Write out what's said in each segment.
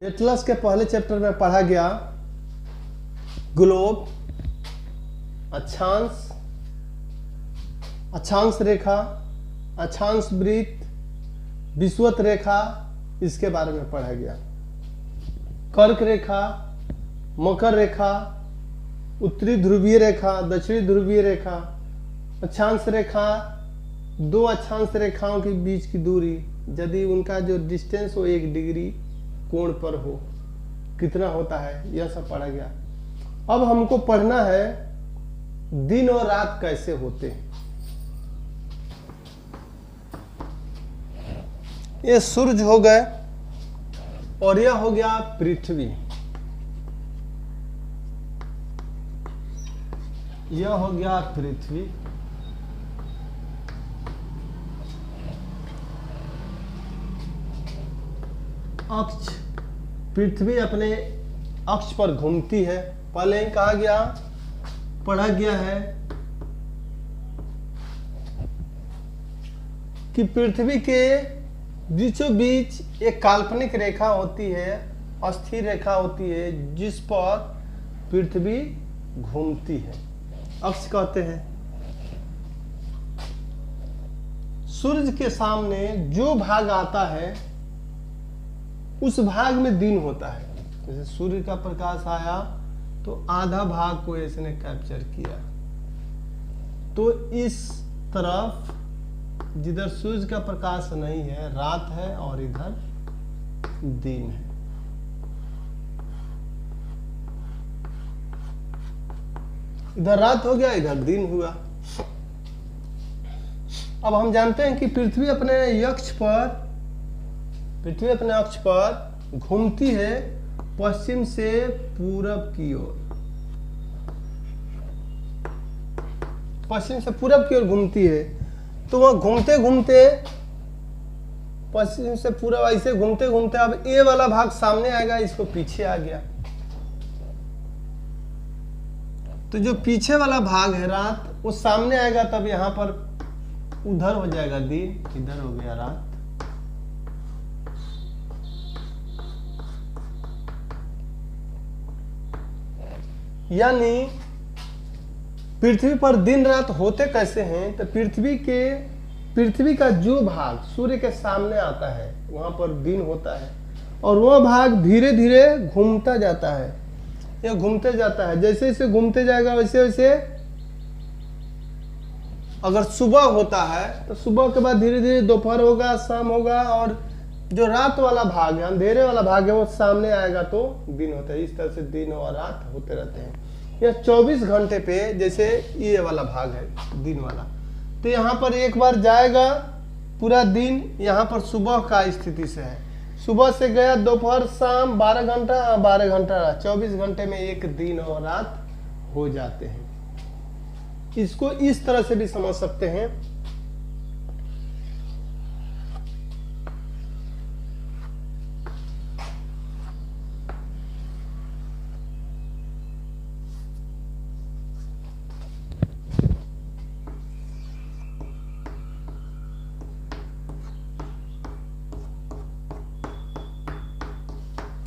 Atlas के पहले chapter में पढ़ा गया ग्लोब, अक्षांश, अक्षांश रेखा, अक्षांश वृत्त, विषुवत रेखा, इसके बारे में पढ़ा गया। कर्क रेखा, मकर रेखा, उत्तरी ध्रुवीय रेखा, दक्षिणी ध्रुवीय रेखा, अक्षांश रेखा, दो अक्षांश रेखाओं के बीच की दूरी यदि उनका जो डिस्टेंस हो 1 डिग्री कोण पर हो, कितना होता है, यह सब पढ़ा गया। अब हमको पढ़ना है दिन और रात कैसे होते हैं। ये सूरज हो गए और यह हो गया पृथ्वी, यह हो गया पृथ्वी। अक्ष, पृथ्वी अपने अक्ष पर घूमती है। पहले ही कहा गया, पढ़ा गया है कि पृथ्वी के बीचों बीच एक काल्पनिक रेखा होती है, अस्थिर रेखा होती है, जिस पर पृथ्वी घूमती है, अक्ष कहते हैं। सूर्य के सामने जो भाग आता है उस भाग में दिन होता है। जैसे सूर्य का प्रकाश आया तो आधा भाग को इसने कैप्चर किया, तो इस तरफ जिधर सूर्य का प्रकाश नहीं है रात है और इधर दिन है। इधर रात हो गया, इधर दिन हुआ। अब हम जानते हैं कि पृथ्वी अपने अक्ष पर घूमती है पश्चिम से पूरब की ओर, पश्चिम से पूरब की ओर घूमती है। तो वह घूमते घूमते पश्चिम से पूरब ऐसे घूमते घूमते अब ए वाला भाग सामने आएगा, इसको पीछे आ गया। तो जो पीछे वाला भाग है रात, वो सामने आएगा, तब यहां पर उधर हो जाएगा दिन, इधर हो गया रात। यानी पृथ्वी पर दिन रात होते कैसे हैं, तो पृथ्वी का जो भाग सूर्य के सामने आता है वहां पर दिन होता है, और वह भाग धीरे धीरे घूमता जाता है। यह घूमते जाता है, जैसे जैसे घूमते जाएगा वैसे वैसे अगर सुबह होता है तो सुबह के बाद धीरे धीरे दोपहर होगा, शाम होगा, और जो रात वाला भाग है, अंधेरे वाला भाग है, वो सामने आएगा तो दिन होता है। इस तरह से दिन और रात होते रहते हैं। यह 24 घंटे पे, जैसे ये वाला भाग है दिन वाला, तो यहाँ पर एक बार जाएगा पूरा दिन, यहाँ पर सुबह का स्थिति से है, सुबह से गया दोपहर शाम 12 घंटा 12 घंटा 24 घंटे में एक दिन और रात हो जाते हैं। इसको इस तरह से भी समझ सकते हैं।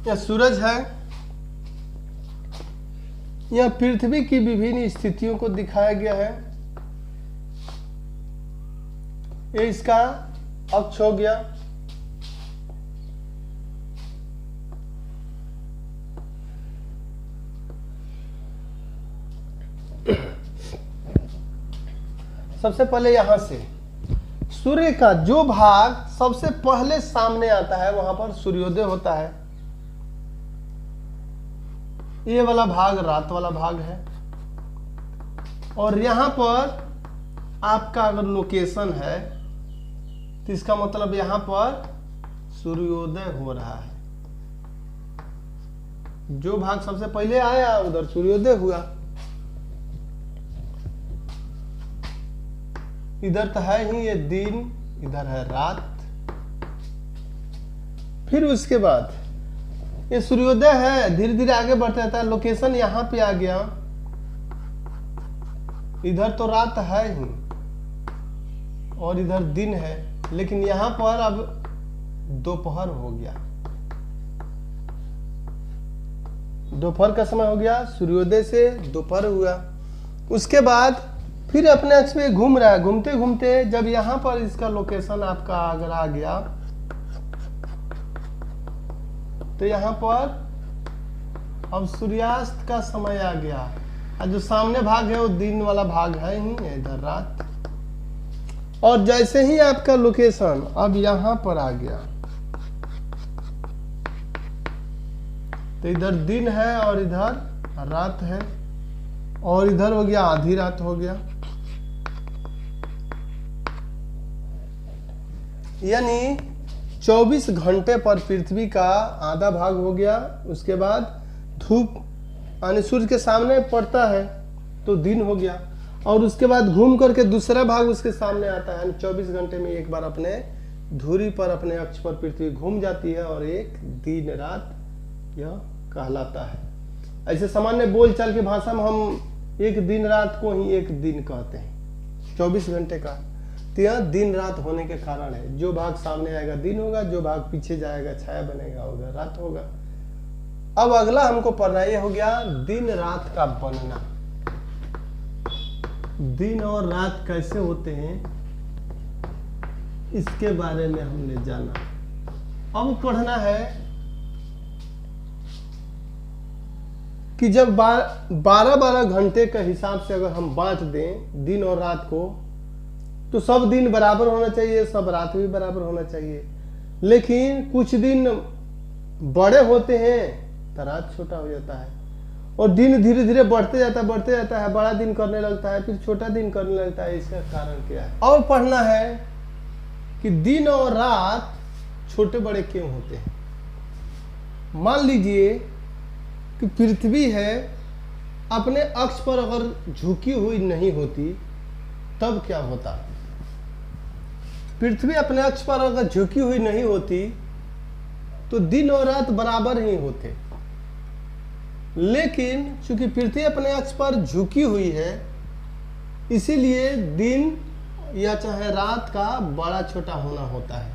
यह सूरज है, यह पृथ्वी की विभिन्न स्थितियों को दिखाया गया है। ये इसका अक्ष हो गया। सबसे पहले यहां से सूर्य का जो भाग सबसे पहले सामने आता है वहां पर सूर्योदय होता है। ये वाला भाग रात वाला भाग है, और यहां पर आपका अगर लोकेशन है तो इसका मतलब यहां पर सूर्योदय हो रहा है। जो भाग सबसे पहले आया उधर सूर्योदय हुआ। इधर तो है ही ये दिन, इधर है रात। फिर उसके बाद ये सूर्योदय है, धीरे धीरे आगे बढ़ता रहता है। लोकेशन यहां पे आ गया, इधर तो रात है ही और इधर दिन है, लेकिन यहां पर अब दोपहर हो गया। दोपहर का समय हो गया, सूर्योदय से दोपहर हुआ। उसके बाद फिर अपने अक्ष पे घूम रहा है, घूमते घूमते जब यहाँ पर इसका लोकेशन आपका अगर आ गया तो यहाँ पर अब सूर्यास्त का समय आ गया, और जो सामने भाग है वो दिन वाला भाग है ही, इधर रात। और जैसे ही आपका लोकेशन अब यहाँ पर आ गया तो इधर दिन है और इधर रात है, और इधर हो गया आधी रात हो गया। यानी 24 घंटे पर पृथ्वी का आधा भाग हो गया। उसके बाद धूप यानी सूर्य के सामने पड़ता है तो दिन हो गया, और उसके बाद घूम करके दूसरा भाग उसके सामने आता है। यानी 24 घंटे में एक बार अपने धुरी पर, अपने अक्ष पर पृथ्वी घूम जाती है, और एक दिन रात यह कहलाता है। ऐसे सामान्य बोलचाल की भाषा में हम एक दिन रात को ही एक दिन कहते हैं, 24 घंटे का। तो यह दिन रात होने के कारण है, जो भाग सामने आएगा दिन होगा, जो भाग पीछे जाएगा छाया बनेगा होगा रात होगा। अब अगला हमको पढ़ना ये हो गया दिन रात का बनना। दिन और रात कैसे होते हैं इसके बारे में हमने जाना। अब पढ़ना है कि जब 12-12 घंटे के हिसाब से अगर हम बांट दें दिन और रात को, तो सब दिन बराबर होना चाहिए, सब रात भी बराबर होना चाहिए। लेकिन कुछ दिन बड़े होते हैं तो रात छोटा हो जाता है, और दिन धीरे धीरे बढ़ते जाता है, बड़ा दिन करने लगता है, फिर छोटा दिन करने लगता है। इसका कारण क्या है? और पढ़ना है कि दिन और रात छोटे बड़े क्यों होते हैं। मान लीजिए कि पृथ्वी है, अपने अक्ष पर अगर झुकी हुई नहीं होती तब क्या होता? पृथ्वी अपने अक्ष पर अगर झुकी हुई नहीं होती तो दिन और रात बराबर ही होते। लेकिन चूंकि पृथ्वी अपने अक्ष पर झुकी हुई है, इसीलिए दिन या चाहे रात का बड़ा छोटा होना होता है।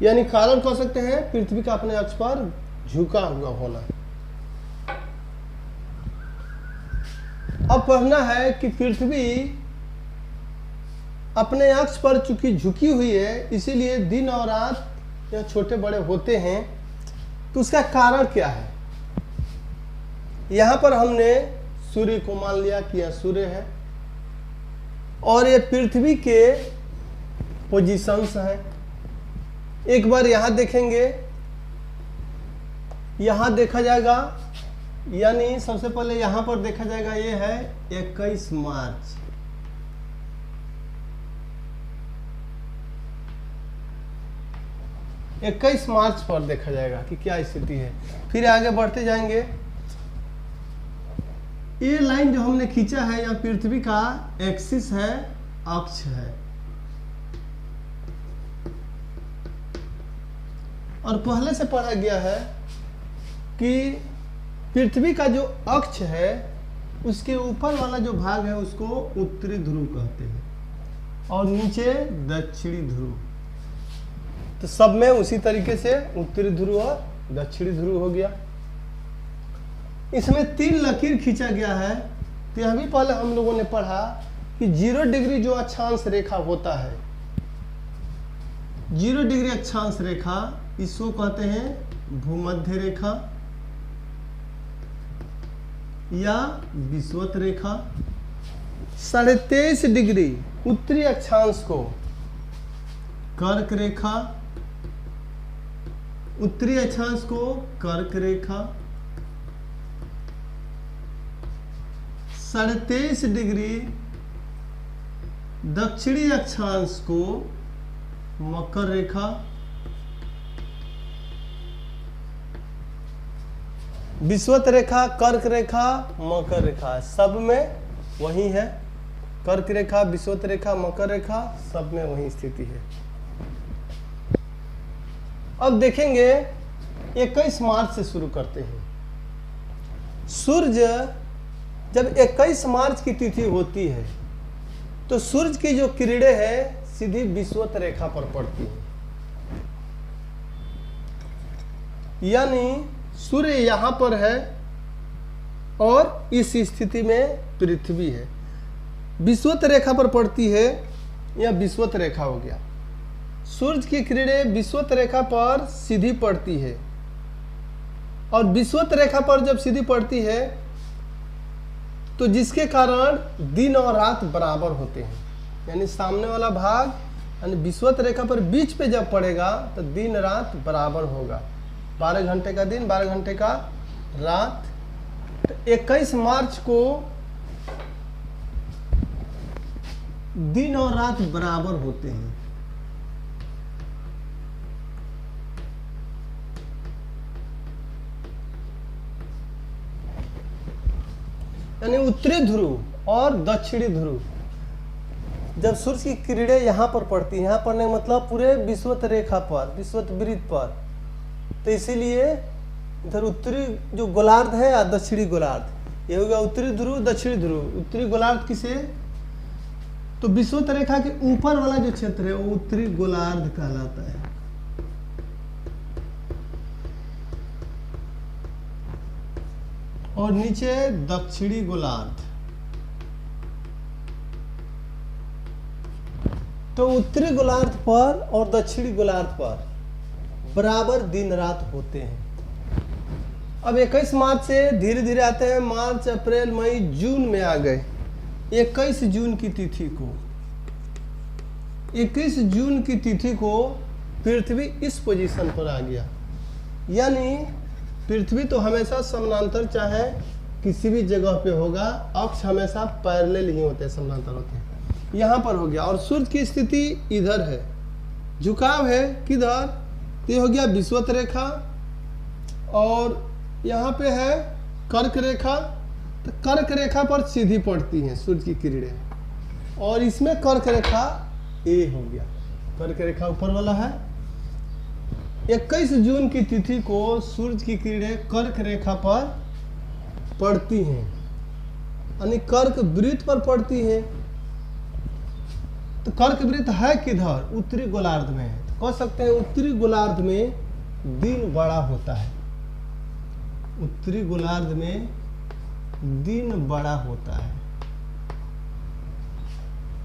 यानी कारण कह सकते हैं पृथ्वी का अपने अक्ष पर झुका हुआ होना। अब पढ़ना है कि पृथ्वी अपने अक्ष पर चूंकि झुकी हुई है, इसीलिए दिन और रात या छोटे बड़े होते हैं। तो उसका कारण क्या है? यहां पर हमने सूर्य को मान लिया कि यह सूर्य है, और ये पृथ्वी के पोजीशंस हैं। एक बार यहां देखेंगे, यहां देखा जाएगा, यानी सबसे पहले यहां पर देखा जाएगा, ये है 21 मार्च। इक्कीस मार्च पर देखा जाएगा कि क्या स्थिति है। फिर आगे बढ़ते जाएंगे, ये लाइन जो हमने खींचा है यह पृथ्वी का एक्सिस है, अक्ष है। और पहले से पढ़ा गया है कि पृथ्वी का जो अक्ष है उसके ऊपर वाला जो भाग है उसको उत्तरी ध्रुव कहते हैं, और नीचे दक्षिणी ध्रुव। तो सब में उसी तरीके से उत्तरी ध्रुव और दक्षिणी ध्रुव हो गया। इसमें 3 लकीर खींचा गया है। तो यह भी पहले हम लोगों ने पढ़ा कि 0 डिग्री जो अक्षांश रेखा होता है, 0 डिग्री अक्षांश रेखा, इसको कहते हैं भूमध्य रेखा या विषुवत रेखा। 23.5 डिग्री उत्तरी अक्षांश को कर्क रेखा, उत्तरी अक्षांश को कर्क रेखा। 23.5 डिग्री दक्षिणी अक्षांश को मकर रेखा। विषुवत रेखा, कर्क रेखा, मकर रेखा, सब में वही है। कर्क रेखा, विषुवत रेखा, मकर रेखा, सब में वही स्थिति है। अब देखेंगे 21 मार्च से शुरू करते हैं। सूर्य जब 21 मार्च की तिथि होती है तो सूर्य की जो किरणें हैं सीधी विषुवत रेखा पर पड़ती है। यानी सूर्य यहाँ पर है और इस स्थिति में पृथ्वी है। विषुवत रेखा पर पड़ती है, यह विषुवत रेखा हो गया। सूर्य की किरणें विषुवत रेखा पर सीधी पड़ती है और विषुवत रेखा पर जब सीधी पड़ती है तो जिसके कारण दिन और रात बराबर होते हैं, यानी सामने वाला भाग यानी विषुवत रेखा पर बीच पे जब पड़ेगा तो दिन रात बराबर होगा। 12 घंटे का दिन, 12 घंटे का रात। तो 21 मार्च को दिन और रात बराबर होते हैं। यानी उत्तरी ध्रुव और दक्षिणी ध्रुव जब सूर्य की किरणें यहाँ पर पड़ती है, यहाँ पड़ने का मतलब पूरे विषुवत रेखा पर, विषुवत वृत्त पर, तो इसीलिए इधर उत्तरी जो गोलार्ध है या दक्षिणी गोलार्ध, ये होगा उत्तरी ध्रुव दक्षिणी ध्रुव। उत्तरी गोलार्ध किसे, तो विषुवत रेखा के ऊपर वाला जो क्षेत्र है वो उत्तरी गोलार्ध कहलाता है। और नीचे दक्षिणी गोलार्ध। तो उत्तरी गोलार्ध पर और दक्षिणी गोलार्ध पर बराबर दिन रात होते हैं। अब 21 मार्च से धीरे धीरे आते हैं, मार्च अप्रैल मई जून में आ गए। 21 जून की तिथि को, 21 जून की तिथि को पृथ्वी इस पोजीशन पर आ गया। यानी पृथ्वी तो हमेशा समानांतर चाहे किसी भी जगह पे होगा, अक्ष हमेशा पैरेलल ही होते हैं, समानांतर होते हैं। यहाँ पर हो गया और सूर्य की स्थिति इधर है, झुकाव है किधर, तो ये हो गया विषुवत रेखा और यहाँ पे है कर्क रेखा। तो कर्क रेखा पर सीधी पड़ती हैं सूर्य की किरणें और इसमें कर्क रेखा ए हो गया, कर्क रेखा ऊपर वाला है। 21 जून की तिथि को सूर्य की किरणें कर्क रेखा पर पड़ती हैं, यानी कर्क वृत्त पर पड़ती है। तो कर्क वृत्त है किधर, उत्तरी गोलार्ध में है। तो कह सकते हैं उत्तरी गोलार्ध में दिन बड़ा होता है, उत्तरी गोलार्ध में दिन बड़ा होता है।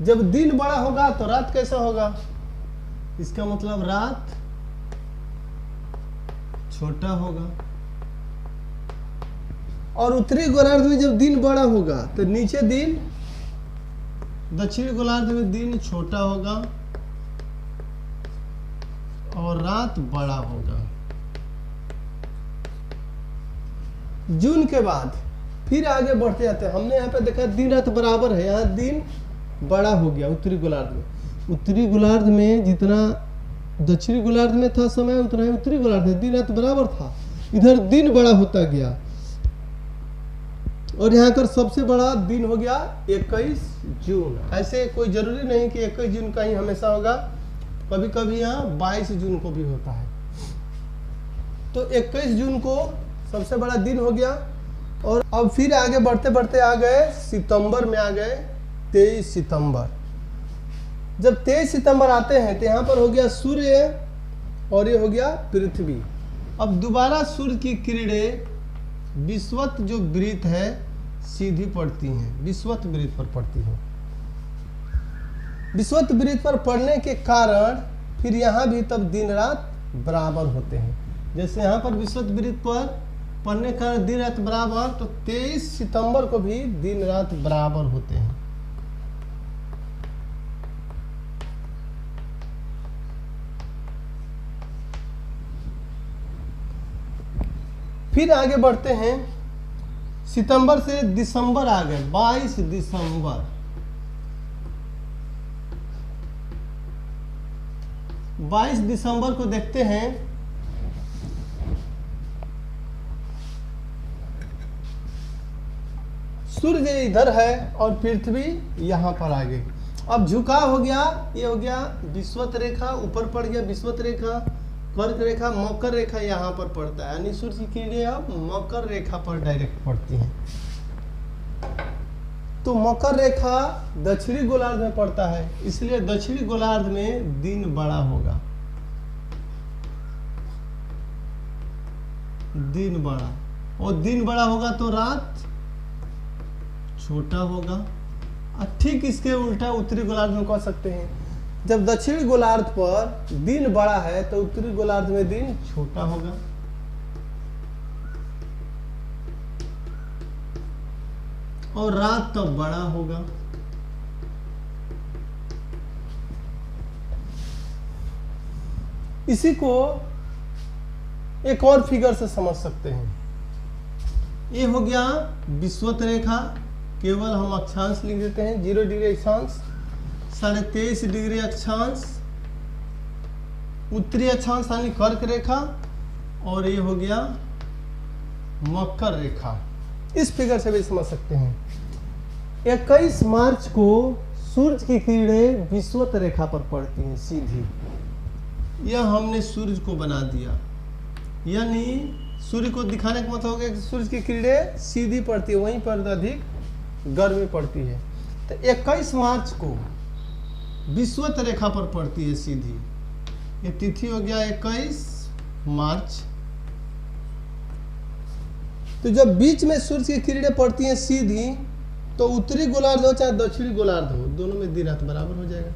जब दिन बड़ा होगा तो रात कैसा होगा, इसका मतलब रात छोटा होगा। और उत्तरी गोलार्ध में जब दिन बड़ा होगा तो नीचे दिन, दक्षिणी गोलार्ध में दिन छोटा होगा और रात बड़ा होगा। जून के बाद फिर आगे बढ़ते जाते हैं। हमने यहाँ पे देखा दिन रात बराबर है, यहाँ दिन बड़ा हो गया उत्तरी गोलार्ध में। उत्तरी गोलार्ध में जितना दक्षिणी गोलार्ध में था समय उतना ही उत्तरी गोलार्ध में दिन रात बराबर था। इधर दिन बड़ा होता गया और यहाँ कर सबसे बड़ा दिन हो गया 21 जून। ऐसे कोई जरूरी नहीं कि 21 जून का ही हमेशा होगा, कभी कभी यहाँ 22 जून को भी होता है। तो 21 जून को सबसे बड़ा दिन हो गया। और अब फिर आगे बढ़ते बढ़ते आ गए सितंबर में, आ गए 23 सितंबर। जब 23 सितंबर आते हैं तो यहाँ पर हो गया सूर्य और ये हो गया पृथ्वी। अब दोबारा सूर्य की किरणें विषुवत जो वृत्त है सीधी पड़ती हैं, विषुवत वृत्त पर पड़ती हैं। विषुवत वृत्त पर पड़ने के कारण फिर यहाँ भी तब दिन रात बराबर होते हैं। जैसे यहाँ पर विषुवत वृत्त पर पड़ने का दिन रात बराबर, तो 23 सितंबर को भी दिन रात बराबर होते हैं। फिर आगे बढ़ते हैं, सितंबर से दिसंबर आ गए, 22 दिसंबर। 22 दिसंबर को देखते हैं। सूर्य इधर है और पृथ्वी यहाँ पर आ गई। अब झुकाव हो गया, ये हो गया विषुवत रेखा, ऊपर पड़ गया विषुवत रेखा, कर्क रेखा, मकर रेखा यहाँ पर पड़ता है, यानी सूर्य की किरणें अब मकर रेखा पर डायरेक्ट पड़ती हैं। तो मकर रेखा दक्षिणी गोलार्ध में पड़ता है, इसलिए दक्षिणी गोलार्ध में दिन बड़ा होगा। दिन बड़ा, और दिन बड़ा होगा तो रात छोटा होगा। और ठीक इसके उल्टा उत्तरी गोलार्ध में कह सकते हैं, जब दक्षिणी गोलार्ध पर दिन बड़ा है तो उत्तरी गोलार्ध में दिन छोटा होगा। और रात तब बड़ा होगा। इसी को एक और फिगर से समझ सकते हैं। ये हो गया विषुवत रेखा, केवल हम अक्षांश लिख देते हैं, 0 डिग्री अक्षांश, 23.5 डिग्री अक्षांश, उत्तरी अक्षांश यानी कर्क रेखा, और ये हो गया मकर रेखा। इस फिगर से भी समझ सकते हैं। 21 मार्च को सूरज की किरणें विषुवत रेखा पर पड़ती हैं सीधी। यह हमने सूरज को बना दिया, यानी सूर्य को दिखाने का मतलब हो गया कि सूरज की किरणें सीधी पड़ती है, वहीं पर अधिक गर्मी पड़ती है। तो 21 मार्च को विषुवत रेखा पर पड़ती है सीधी। ये तिथि हो गया 21 मार्च। तो जब बीच में सूरज की किरणें पड़ती हैं सीधी, तो उत्तरी गोलार्ध हो चाहे दक्षिणी गोलार्ध हो, दोनों में दिन रात बराबर हो जाएगा।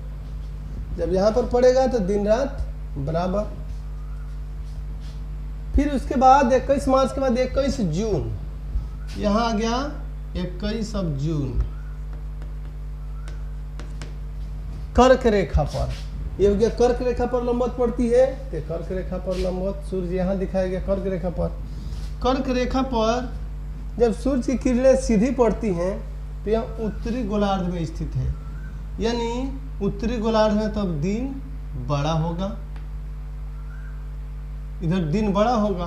जब यहाँ पर पड़ेगा तो दिन रात बराबर। फिर उसके बाद 21 मार्च के बाद 21 जून, यहाँ आ गया 21 अब जून, कर्क रेखा पर। ये हो गया कर्क रेखा पर लंबवत पड़ती है, तो कर्क रेखा पर लंबवत सूरज यहाँ दिखाया गया कर्क रेखा पर। कर्क रेखा पर जब सूरज की किरणें सीधी पड़ती हैं तो यह उत्तरी गोलार्ध में स्थित है, यानी उत्तरी गोलार्ध में तब दिन बड़ा होगा, इधर दिन बड़ा होगा।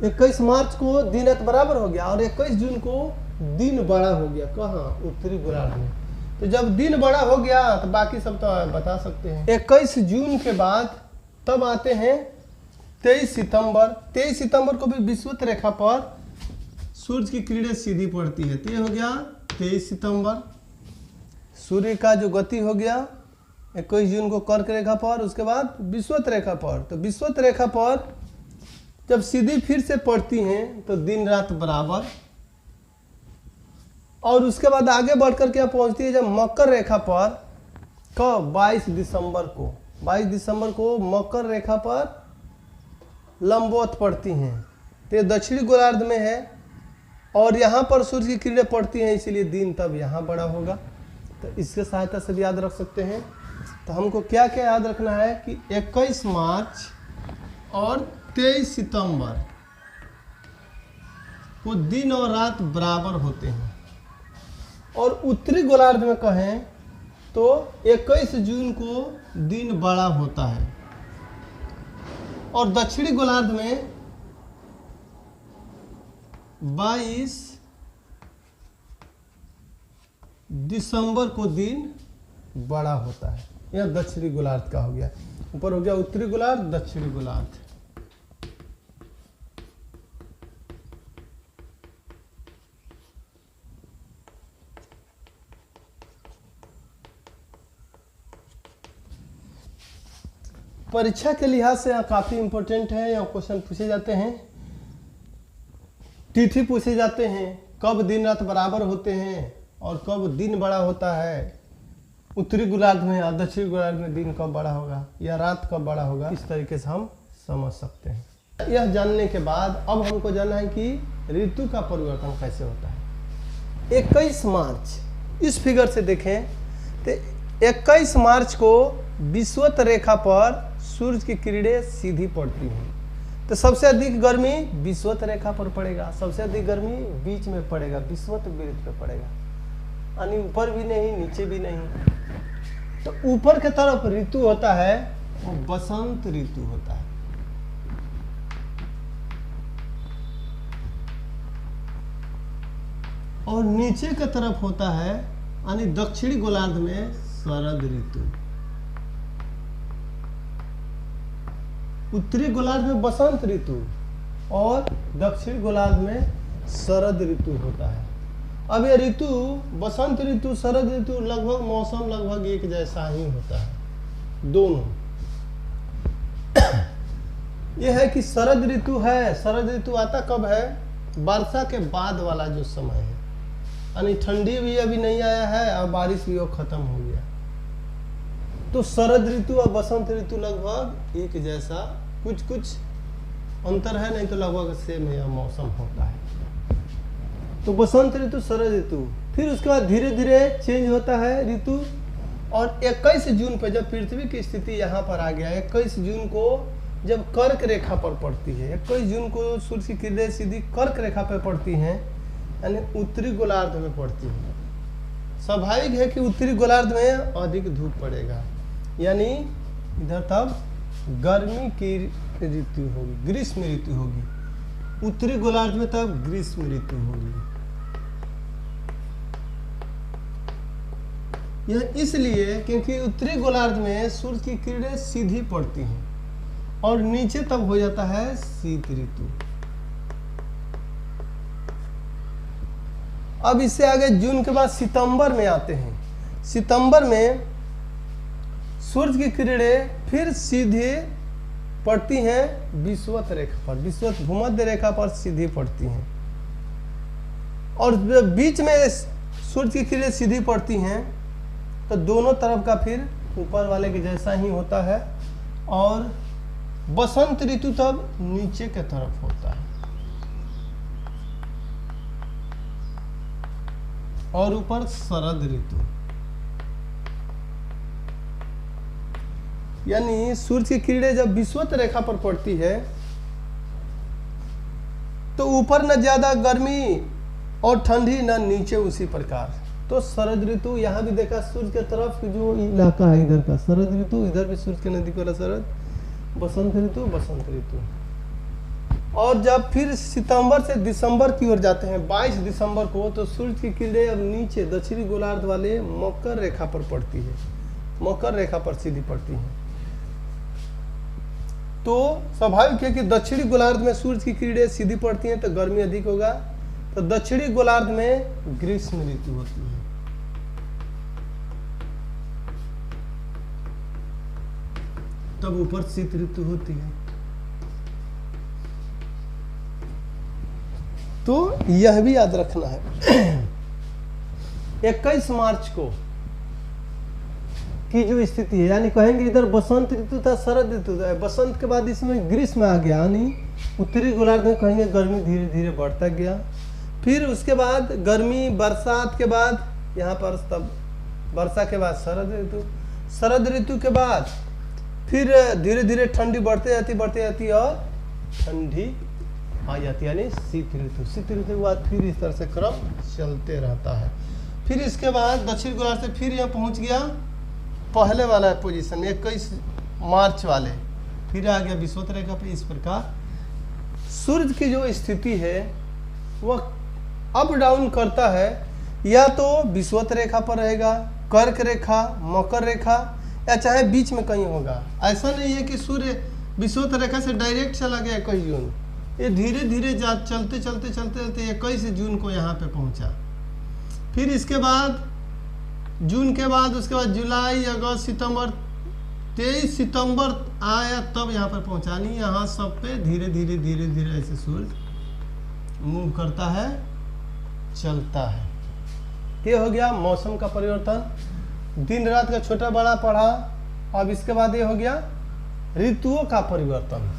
21 मार्च को दिन रात बराबर हो गया, और 21 जून को दिन बड़ा हो गया। कहाँ? उत्तरी गोलार्ध में। तो जब दिन बड़ा हो गया तो बाकी सब तो बता सकते हैं। 21 जून के बाद तब आते हैं 23 सितंबर। 23 सितंबर को भी विषुवत रेखा पर सूरज की किरणें सीधी पड़ती है। तो ये हो गया 23 सितंबर। सूर्य का जो गति हो गया 21 जून को कर्क रेखा पर, उसके बाद विषुवत रेखा पर। तो विषुवत रेखा पर जब सीधी फिर से पड़ती हैं तो दिन रात बराबर। और उसके बाद आगे बढ़कर क्या पहुंचती है, जब मकर रेखा पर कब? 22 दिसंबर को। 22 दिसंबर को मकर रेखा पर लंबवत पड़ती हैं। तो ये दक्षिणी गोलार्ध में है, और यहाँ पर सूर्य की किरणें पड़ती हैं, इसीलिए दिन तब यहाँ बड़ा होगा। तो इसके सहायता से भी याद रख सकते हैं। तो हमको क्या क्या याद रखना है कि 21 मार्च और 23 सितंबर को दिन और रात बराबर होते हैं। और उत्तरी गोलार्ध में कहें तो 21 जून को दिन बड़ा होता है, और दक्षिणी गोलार्ध में 22 दिसंबर को दिन बड़ा होता है। यह दक्षिणी गोलार्ध का हो गया। ऊपर हो गया उत्तरी गोलार्ध, दक्षिणी गोलार्ध। परीक्षा के लिहाज से काफी इंपॉर्टेंट है। यहाँ क्वेश्चन पूछे जाते हैं, तिथि पूछे जाते हैं, कब दिन रात बराबर होते हैं और कब दिन बड़ा होता है, उत्तरी गोलार्ध में या दक्षिणी गोलार्ध में दिन कब बड़ा होगा या रात कब बड़ा होगा। इस तरीके से हम समझ सकते हैं। यह जानने के बाद अब हमको जानना है कि ऋतु का परिवर्तन कैसे होता है। 21 मार्च इस फिगर से देखें तो 21 मार्च को विषुवत रेखा पर सूरज की किरणें सीधी पड़ती हैं। तो सबसे अधिक गर्मी विषुवत रेखा पर पड़ेगा, सबसे अधिक गर्मी बीच में पड़ेगा, विषुवत वृत्त पे पड़ेगा, यानी ऊपर भी नहीं नीचे भी नहीं। तो ऊपर के तरफ ऋतु होता है वो बसंत ऋतु होता है, और नीचे की तरफ होता है यानी दक्षिणी गोलार्ध में शरद ऋतु। उत्तरी गोलार्ध में बसंत ऋतु और दक्षिणी गोलार्ध में शरद ऋतु होता है। अब ये ऋतु बसंत ऋतु शरद ऋतु लगभग मौसम लगभग एक जैसा ही होता है। दोनों। यह है कि शरद ऋतु है, शरद ऋतु आता कब है? वर्षा के बाद वाला जो समय है, यानी ठंडी भी अभी नहीं आया है और बारिश भी वो खत्म हो गया। तो शरद ऋतु और बसंत ऋतु लगभग एक जैसा, कुछ कुछ अंतर है, नहीं तो लगभग सेम यह मौसम होता है। तो बसंत ऋतु, शरद ऋतु, फिर उसके बाद धीरे धीरे चेंज होता है ऋतु। और 21 जून पर जब पृथ्वी की स्थिति यहाँ पर आ गया, 21 जून को जब कर्क रेखा पर पड़ती है, 21 जून को सूर्य की किरणें सीधी कर्क रेखा पर पड़ती हैं, यानी उत्तरी गोलार्ध में पड़ती है। स्वाभाविक है कि उत्तरी गोलार्ध में अधिक धूप पड़ेगा, यानी इधर तब गर्मी की ऋतु होगी, ग्रीष्म ऋतु होगी। उत्तरी गोलार्ध में तब ग्रीष्म ऋतु होगी। यह इसलिए क्योंकि उत्तरी गोलार्ध में सूर्य की किरणें सीधी पड़ती हैं और नीचे तब हो जाता है शीत ऋतु। अब इससे आगे जून के बाद सितंबर में आते हैं। सितंबर में सूर्य की किरणें फिर सीधे पड़ती हैं विषुवत रेखा पर, विषुवत भूमध्य रेखा पर सीधी पड़ती हैं। और बीच में सूर्य की किरणें सीधी पड़ती हैं तो दोनों तरफ का फिर ऊपर वाले के जैसा ही होता है। और बसंत ऋतु तब नीचे के तरफ होता है और ऊपर शरद ऋतु, यानी सूर्य की किरणें जब विषुवत रेखा पर पड़ती है तो ऊपर न ज्यादा गर्मी और ठंडी, न नीचे उसी प्रकार। तो शरद ऋतु, यहाँ भी देखा सूर्य के तरफ जो इलाका है इधर का शरद ऋतु, इधर भी सूर्य के नजदीक वाला शरद, बसंत ऋतु, बसंत ऋतु। और जब फिर सितंबर से दिसंबर की ओर जाते हैं 22 दिसंबर को, तो सूर्य की किरणें अब नीचे दक्षिणी गोलार्ध वाले मकर रेखा पर पड़ती है, मकर रेखा पर सीधी पड़ती है। तो स्वाभाविक है कि दक्षिणी गोलार्ध में सूर्य की किरणें सीधी पड़ती हैं तो गर्मी अधिक होगा, तो दक्षिणी गोलार्ध में ग्रीष्म ऋतु होती है। तब ऊपर शीत ऋतु होती है। तो यह भी याद रखना है 21 मार्च को की जो स्थिति है, यानी कहेंगे इधर बसंत ऋतु था, शरद ऋतु था, बसंत के बाद इसमें ग्रीष्म आ गया, यानी उत्तरी गोलार्ध में कहेंगे गर्मी धीरे धीरे बढ़ता गया। फिर उसके बाद गर्मी, बरसात के बाद यहाँ पर तब वर्षा के बाद शरद ऋतु, शरद ऋतु के बाद फिर धीरे धीरे ठंडी बढ़ती जाती और ठंडी आ जाती है, यानी शीत ऋतु। शीत ऋतु के बाद फिर इस तरह से क्रम चलते रहता है। फिर इसके बाद दक्षिण गोलार्ध से फिर यहाँ पहुँच गया पहले वाला पोजीशन में 21 मार्च वाले, फिर आ गया विषुवत रेखा पे। इस प्रकार सूर्य की जो स्थिति है वह अप डाउन करता है, या तो विषुवत रेखा पर रहेगा, कर्क रेखा, मकर रेखा, या चाहे बीच में कहीं होगा। ऐसा नहीं है कि सूर्य विषुवत रेखा से डायरेक्ट चला गया 21 जून, ये धीरे धीरे चलते 21 जून को यहाँ पे पहुँचा। फिर इसके बाद जून के बाद उसके बाद जुलाई, अगस्त, सितंबर, 23 सितंबर आया तब यहाँ पर पहुँचा। नहीं, यहाँ सब पे धीरे धीरे ऐसे सूर्य मूव करता है, चलता है। ये हो गया मौसम का परिवर्तन, दिन रात का छोटा बड़ा पढ़ा। अब इसके बाद ये हो गया ऋतुओं का परिवर्तन।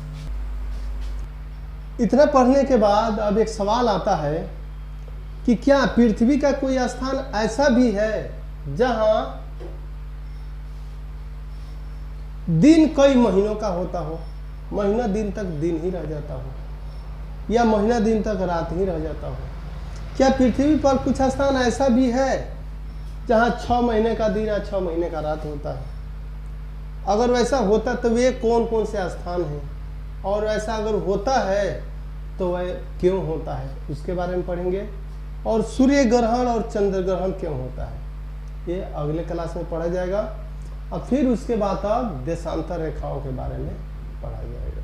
इतना पढ़ने के बाद अब एक सवाल आता है कि क्या पृथ्वी का कोई स्थान ऐसा भी है जहां दिन कई महीनों का होता हो, महीना दिन तक दिन ही रह जाता हो, या महीना दिन तक रात ही रह जाता हो? क्या पृथ्वी पर कुछ स्थान ऐसा भी है जहां 6 महीने का दिन या 6 महीने का रात होता है? अगर वैसा होता तो वे कौन कौन से स्थान हैं, और ऐसा अगर होता है तो वह क्यों होता है, उसके बारे में पढ़ेंगे। और सूर्य ग्रहण और चंद्र ग्रहण क्यों होता है, ये अगले क्लास में पढ़ा जाएगा। और फिर उसके बाद अब देशांतर रेखाओं के बारे में पढ़ा जाएगा।